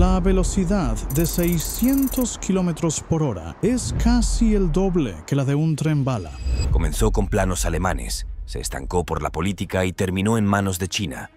La velocidad de 600 kilómetros por hora es casi el doble que la de un tren bala. Comenzó con planos alemanes, se estancó por la política y terminó en manos de China.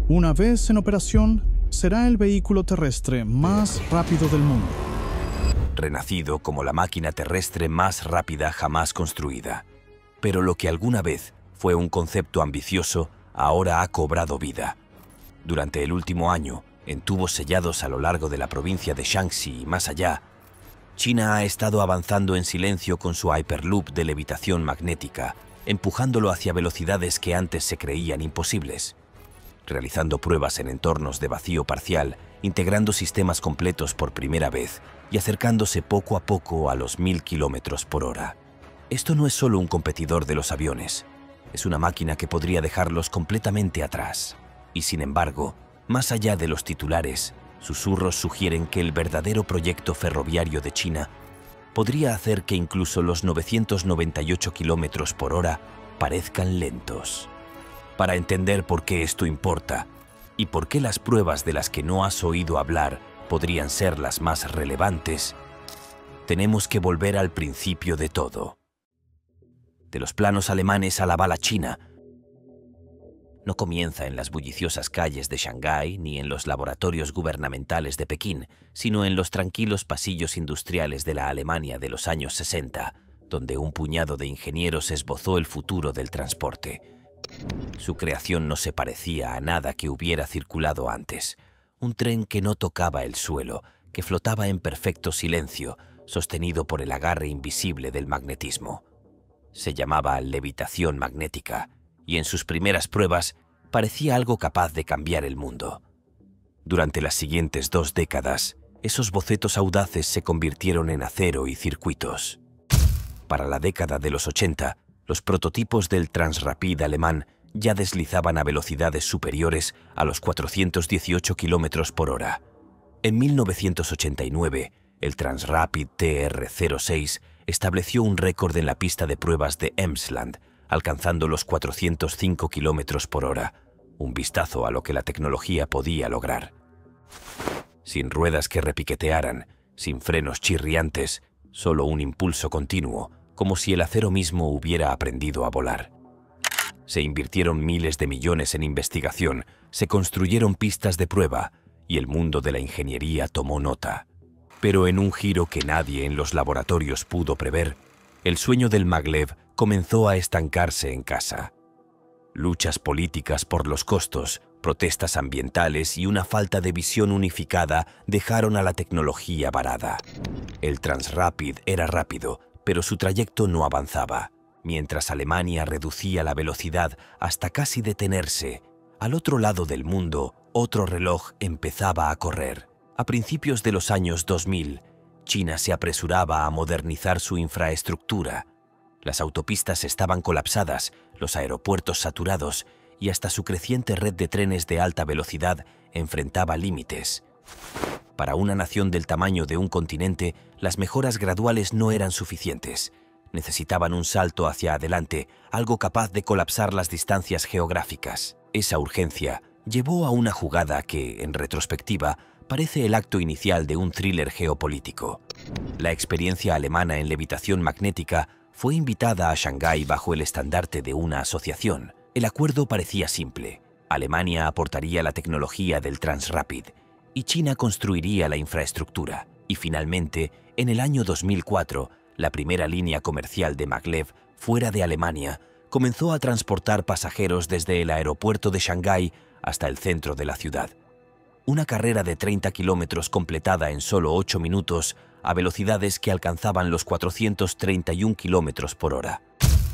Una vez en operación, será el vehículo terrestre más rápido del mundo. Renacido como la máquina terrestre más rápida jamás construida. Pero lo que alguna vez fue un concepto ambicioso, ahora ha cobrado vida. Durante el último año, en tubos sellados a lo largo de la provincia de Shaanxi y más allá, China ha estado avanzando en silencio con su Hyperloop de levitación magnética, empujándolo hacia velocidades que antes se creían imposibles. Realizando pruebas en entornos de vacío parcial, integrando sistemas completos por primera vez y acercándose poco a poco a los 1000 kilómetros por hora. Esto no es solo un competidor de los aviones, es una máquina que podría dejarlos completamente atrás. Y sin embargo, más allá de los titulares, susurros sugieren que el verdadero proyecto ferroviario de China podría hacer que incluso los 998 kilómetros por hora parezcan lentos. Para entender por qué esto importa y por qué las pruebas de las que no has oído hablar podrían ser las más relevantes, tenemos que volver al principio de todo. De los planos alemanes a la bala china, no comienza en las bulliciosas calles de Shanghái ni en los laboratorios gubernamentales de Pekín, sino en los tranquilos pasillos industriales de la Alemania de los años 60, donde un puñado de ingenieros esbozó el futuro del transporte. Su creación no se parecía a nada que hubiera circulado antes. Un tren que no tocaba el suelo, que flotaba en perfecto silencio, sostenido por el agarre invisible del magnetismo. Se llamaba levitación magnética, y en sus primeras pruebas parecía algo capaz de cambiar el mundo. Durante las siguientes 2 décadas, esos bocetos audaces se convirtieron en acero y circuitos. Para la década de los 80, los prototipos del Transrapid alemán ya deslizaban a velocidades superiores a los 418 kilómetros por hora. En 1989, el Transrapid TR-06 estableció un récord en la pista de pruebas de Emsland, alcanzando los 405 kilómetros por hora, un vistazo a lo que la tecnología podía lograr. Sin ruedas que repiquetearan, sin frenos chirriantes, solo un impulso continuo, como si el acero mismo hubiera aprendido a volar. Se invirtieron miles de millones en investigación, se construyeron pistas de prueba y el mundo de la ingeniería tomó nota. Pero en un giro que nadie en los laboratorios pudo prever, el sueño del maglev comenzó a estancarse en casa. Luchas políticas por los costos, protestas ambientales y una falta de visión unificada dejaron a la tecnología varada. El Transrapid era rápido, pero su trayecto no avanzaba. Mientras Alemania reducía la velocidad hasta casi detenerse, al otro lado del mundo, otro reloj empezaba a correr. A principios de los años 2000, China se apresuraba a modernizar su infraestructura. Las autopistas estaban colapsadas, los aeropuertos saturados y hasta su creciente red de trenes de alta velocidad enfrentaba límites. Para una nación del tamaño de un continente, las mejoras graduales no eran suficientes. Necesitaban un salto hacia adelante, algo capaz de colapsar las distancias geográficas. Esa urgencia llevó a una jugada que, en retrospectiva, parece el acto inicial de un thriller geopolítico. La experiencia alemana en levitación magnética fue invitada a Shanghái bajo el estandarte de una asociación. El acuerdo parecía simple. Alemania aportaría la tecnología del Transrapid y China construiría la infraestructura. Y finalmente, en el año 2004, la primera línea comercial de maglev fuera de Alemania comenzó a transportar pasajeros desde el aeropuerto de Shanghái hasta el centro de la ciudad. Una carrera de 30 kilómetros completada en solo 8 minutos a velocidades que alcanzaban los 431 kilómetros por hora.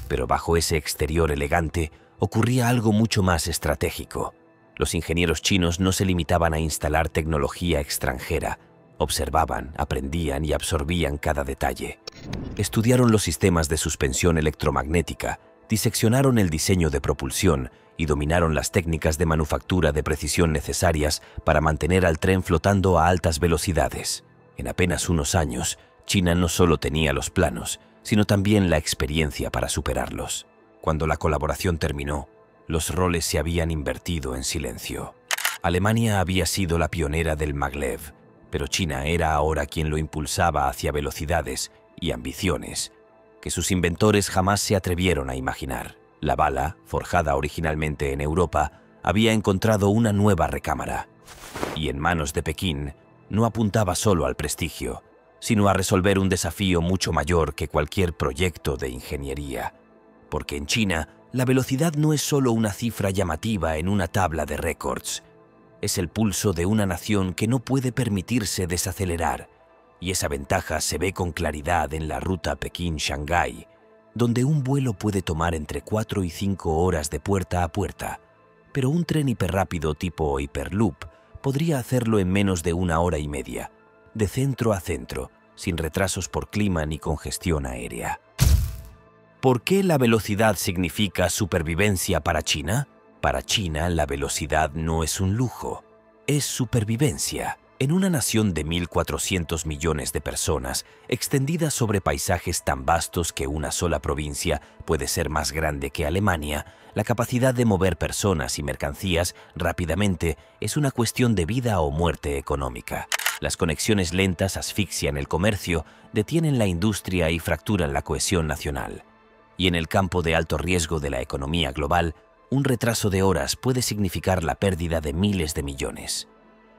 Pero bajo ese exterior elegante ocurría algo mucho más estratégico. Los ingenieros chinos no se limitaban a instalar tecnología extranjera. Observaban, aprendían y absorbían cada detalle. Estudiaron los sistemas de suspensión electromagnética, diseccionaron el diseño de propulsión y dominaron las técnicas de manufactura de precisión necesarias para mantener al tren flotando a altas velocidades. En apenas unos años, China no solo tenía los planos, sino también la experiencia para superarlos. Cuando la colaboración terminó, los roles se habían invertido en silencio. Alemania había sido la pionera del maglev, pero China era ahora quien lo impulsaba hacia velocidades y ambiciones que sus inventores jamás se atrevieron a imaginar. La bala, forjada originalmente en Europa, había encontrado una nueva recámara, y en manos de Pekín no apuntaba solo al prestigio, sino a resolver un desafío mucho mayor que cualquier proyecto de ingeniería. Porque en China, la velocidad no es solo una cifra llamativa en una tabla de récords. Es el pulso de una nación que no puede permitirse desacelerar, y esa ventaja se ve con claridad en la ruta Pekín-Shanghái, donde un vuelo puede tomar entre 4 y 5 horas de puerta a puerta, pero un tren hiperrápido tipo Hyperloop podría hacerlo en menos de 1 hora y media, de centro a centro, sin retrasos por clima ni congestión aérea. ¿Por qué la velocidad significa supervivencia para China? Para China, la velocidad no es un lujo, es supervivencia. En una nación de 1.400 millones de personas, extendida sobre paisajes tan vastos que una sola provincia puede ser más grande que Alemania, la capacidad de mover personas y mercancías rápidamente es una cuestión de vida o muerte económica. Las conexiones lentas asfixian el comercio, detienen la industria y fracturan la cohesión nacional. Y en el campo de alto riesgo de la economía global, un retraso de horas puede significar la pérdida de miles de millones.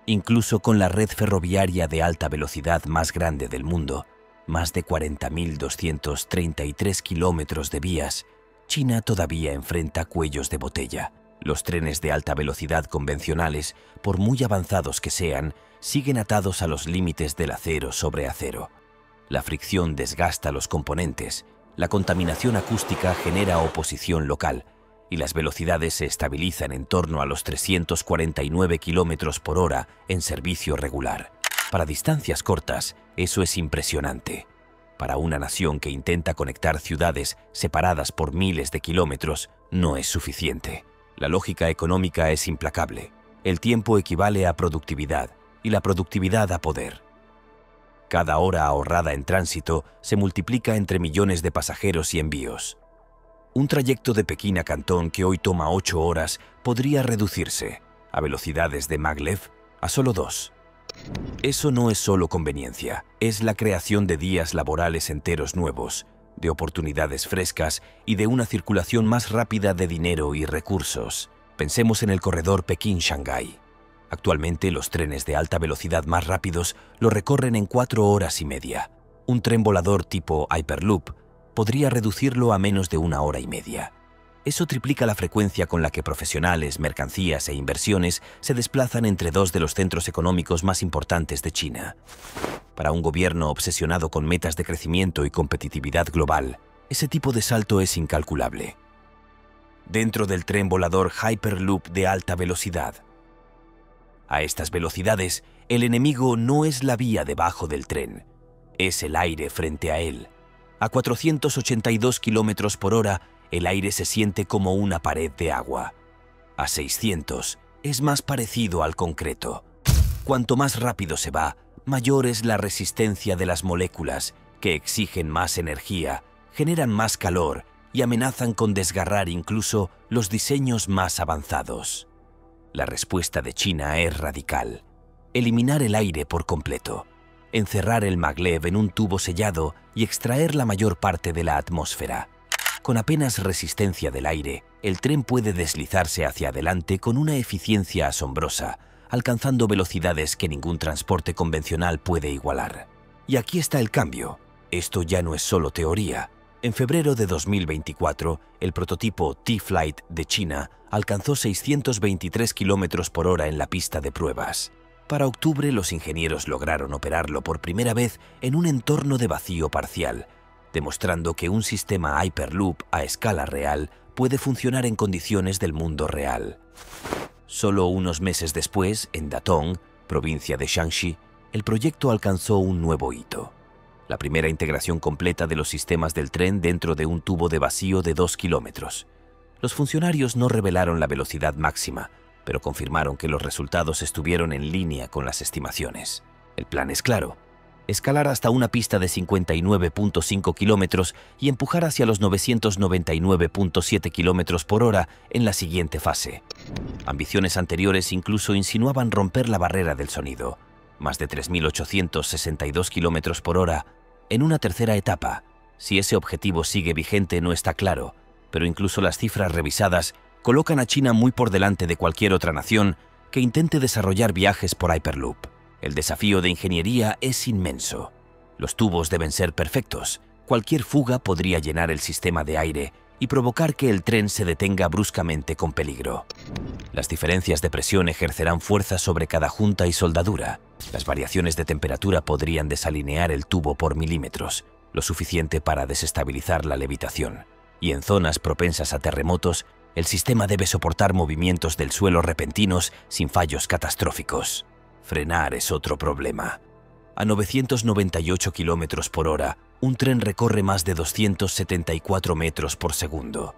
Incluso con la red ferroviaria de alta velocidad más grande del mundo, más de 40.233 kilómetros de vías, China todavía enfrenta cuellos de botella. Los trenes de alta velocidad convencionales, por muy avanzados que sean, siguen atados a los límites del acero sobre acero. La fricción desgasta los componentes, la contaminación acústica genera oposición local, y las velocidades se estabilizan en torno a los 349 kilómetros por hora en servicio regular. Para distancias cortas, eso es impresionante. Para una nación que intenta conectar ciudades separadas por miles de kilómetros, no es suficiente. La lógica económica es implacable. El tiempo equivale a productividad y la productividad a poder. Cada hora ahorrada en tránsito se multiplica entre millones de pasajeros y envíos. Un trayecto de Pekín a Cantón que hoy toma 8 horas podría reducirse, a velocidades de maglev, a solo 2. Eso no es solo conveniencia, es la creación de días laborales enteros nuevos, de oportunidades frescas y de una circulación más rápida de dinero y recursos. Pensemos en el corredor Pekín-Shanghái. Actualmente los trenes de alta velocidad más rápidos lo recorren en 4 horas y media. Un tren volador tipo Hyperloop podría reducirlo a menos de 1 hora y media. Eso triplica la frecuencia con la que profesionales, mercancías e inversiones se desplazan entre 2 de los centros económicos más importantes de China. Para un gobierno obsesionado con metas de crecimiento y competitividad global, ese tipo de salto es incalculable. Dentro del tren volador Hyperloop de alta velocidad. A estas velocidades, el enemigo no es la vía debajo del tren, es el aire frente a él. A 482 kilómetros por hora, el aire se siente como una pared de agua. A 600, es más parecido al concreto. Cuanto más rápido se va, mayor es la resistencia de las moléculas, que exigen más energía, generan más calor y amenazan con desgarrar incluso los diseños más avanzados. La respuesta de China es radical: eliminar el aire por completo, encerrar el maglev en un tubo sellado y extraer la mayor parte de la atmósfera. Con apenas resistencia del aire, el tren puede deslizarse hacia adelante con una eficiencia asombrosa, alcanzando velocidades que ningún transporte convencional puede igualar. Y aquí está el cambio. Esto ya no es solo teoría. En febrero de 2024, el prototipo T-Flight de China alcanzó 623 kilómetros por hora en la pista de pruebas. Para octubre, los ingenieros lograron operarlo por primera vez en un entorno de vacío parcial, demostrando que un sistema Hyperloop a escala real puede funcionar en condiciones del mundo real. Solo unos meses después, en Datong, provincia de Shanxi, el proyecto alcanzó un nuevo hito: la primera integración completa de los sistemas del tren dentro de un tubo de vacío de 2 kilómetros. Los funcionarios no revelaron la velocidad máxima, pero confirmaron que los resultados estuvieron en línea con las estimaciones. El plan es claro: escalar hasta una pista de 59.5 kilómetros y empujar hacia los 999.7 kilómetros por hora en la siguiente fase. Ambiciones anteriores incluso insinuaban romper la barrera del sonido. más de 3.862 km por hora, en una tercera etapa. Si ese objetivo sigue vigente no está claro, pero incluso las cifras revisadas colocan a China muy por delante de cualquier otra nación que intente desarrollar viajes por Hyperloop. El desafío de ingeniería es inmenso. Los tubos deben ser perfectos. Cualquier fuga podría llenar el sistema de aire y provocar que el tren se detenga bruscamente con peligro. Las diferencias de presión ejercerán fuerza sobre cada junta y soldadura. Las variaciones de temperatura podrían desalinear el tubo por milímetros, lo suficiente para desestabilizar la levitación. Y en zonas propensas a terremotos, el sistema debe soportar movimientos del suelo repentinos sin fallos catastróficos. Frenar es otro problema. A 998 km por hora, un tren recorre más de 274 metros por segundo.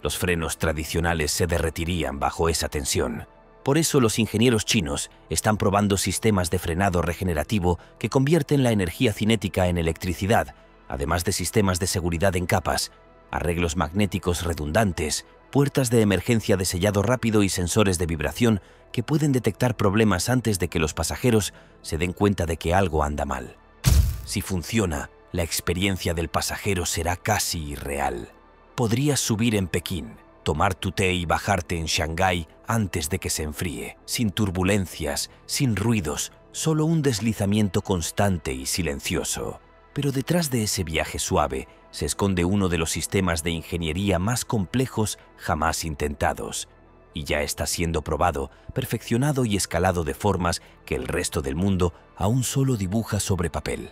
Los frenos tradicionales se derretirían bajo esa tensión. Por eso los ingenieros chinos están probando sistemas de frenado regenerativo que convierten la energía cinética en electricidad, además de sistemas de seguridad en capas, arreglos magnéticos redundantes, puertas de emergencia de sellado rápido y sensores de vibración que pueden detectar problemas antes de que los pasajeros se den cuenta de que algo anda mal. Si funciona, la experiencia del pasajero será casi irreal. Podrías subir en Pekín, tomar tu té y bajarte en Shanghái antes de que se enfríe, sin turbulencias, sin ruidos, solo un deslizamiento constante y silencioso. Pero detrás de ese viaje suave se esconde uno de los sistemas de ingeniería más complejos jamás intentados, y ya está siendo probado, perfeccionado y escalado de formas que el resto del mundo aún solo dibuja sobre papel.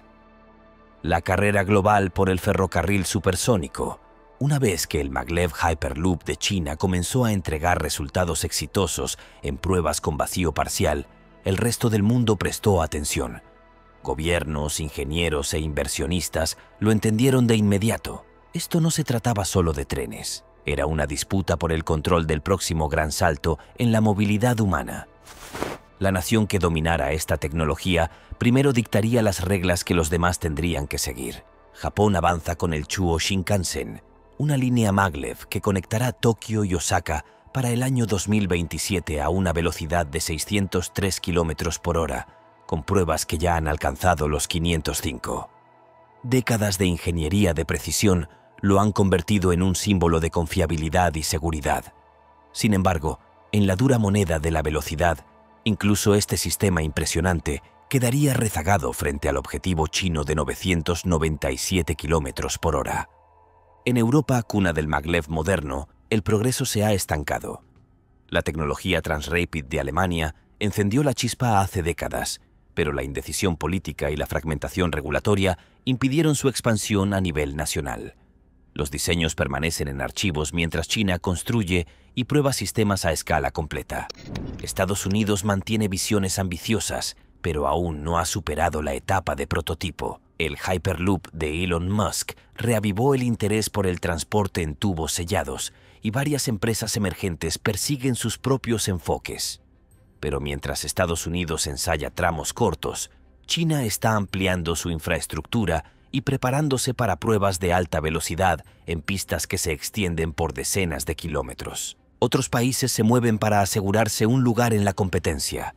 La carrera global por el ferrocarril supersónico. Una vez que el Maglev Hyperloop de China comenzó a entregar resultados exitosos en pruebas con vacío parcial, el resto del mundo prestó atención. Gobiernos, ingenieros e inversionistas lo entendieron de inmediato. Esto no se trataba solo de trenes. Era una disputa por el control del próximo gran salto en la movilidad humana. La nación que dominara esta tecnología primero dictaría las reglas que los demás tendrían que seguir. Japón avanza con el Chuo Shinkansen, una línea maglev que conectará Tokio y Osaka para el año 2027 a una velocidad de 603 km por hora, con pruebas que ya han alcanzado los 505. Décadas de ingeniería de precisión lo han convertido en un símbolo de confiabilidad y seguridad. Sin embargo, en la dura moneda de la velocidad, incluso este sistema impresionante quedaría rezagado frente al objetivo chino de 997 km por hora. En Europa, cuna del maglev moderno, el progreso se ha estancado. La tecnología Transrapid de Alemania encendió la chispa hace décadas, pero la indecisión política y la fragmentación regulatoria impidieron su expansión a nivel nacional. Los diseños permanecen en archivos mientras China construye y prueba sistemas a escala completa. Estados Unidos mantiene visiones ambiciosas, pero aún no ha superado la etapa de prototipo. El Hyperloop de Elon Musk reavivó el interés por el transporte en tubos sellados y varias empresas emergentes persiguen sus propios enfoques. Pero mientras Estados Unidos ensaya tramos cortos, China está ampliando su infraestructura y preparándose para pruebas de alta velocidad en pistas que se extienden por decenas de kilómetros. Otros países se mueven para asegurarse un lugar en la competencia.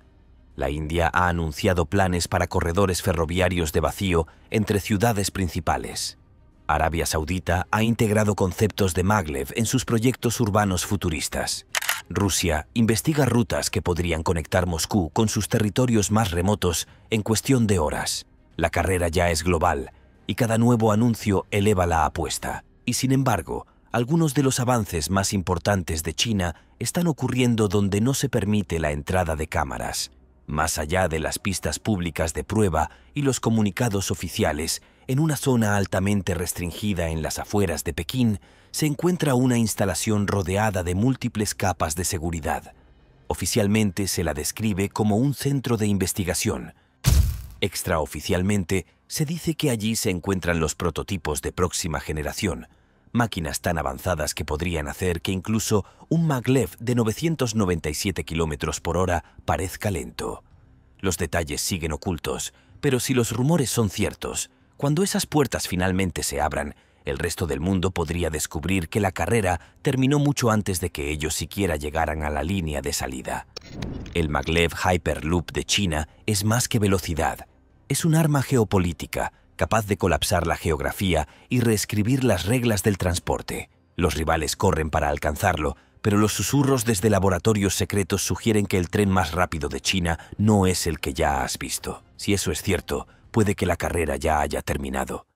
La India ha anunciado planes para corredores ferroviarios de vacío entre ciudades principales. Arabia Saudita ha integrado conceptos de maglev en sus proyectos urbanos futuristas. Rusia investiga rutas que podrían conectar Moscú con sus territorios más remotos en cuestión de horas. La carrera ya es global y cada nuevo anuncio eleva la apuesta. Y sin embargo, algunos de los avances más importantes de China están ocurriendo donde no se permite la entrada de cámaras. Más allá de las pistas públicas de prueba y los comunicados oficiales, en una zona altamente restringida en las afueras de Pekín, se encuentra una instalación rodeada de múltiples capas de seguridad. Oficialmente se la describe como un centro de investigación. Extraoficialmente, se dice que allí se encuentran los prototipos de próxima generación, máquinas tan avanzadas que podrían hacer que incluso un maglev de 997 km por hora parezca lento. Los detalles siguen ocultos, pero si los rumores son ciertos, cuando esas puertas finalmente se abran, el resto del mundo podría descubrir que la carrera terminó mucho antes de que ellos siquiera llegaran a la línea de salida. El Maglev Hyperloop de China es más que velocidad. Es un arma geopolítica, capaz de colapsar la geografía y reescribir las reglas del transporte. Los rivales corren para alcanzarlo, pero los susurros desde laboratorios secretos sugieren que el tren más rápido de China no es el que ya has visto. Si eso es cierto, puede que la carrera ya haya terminado.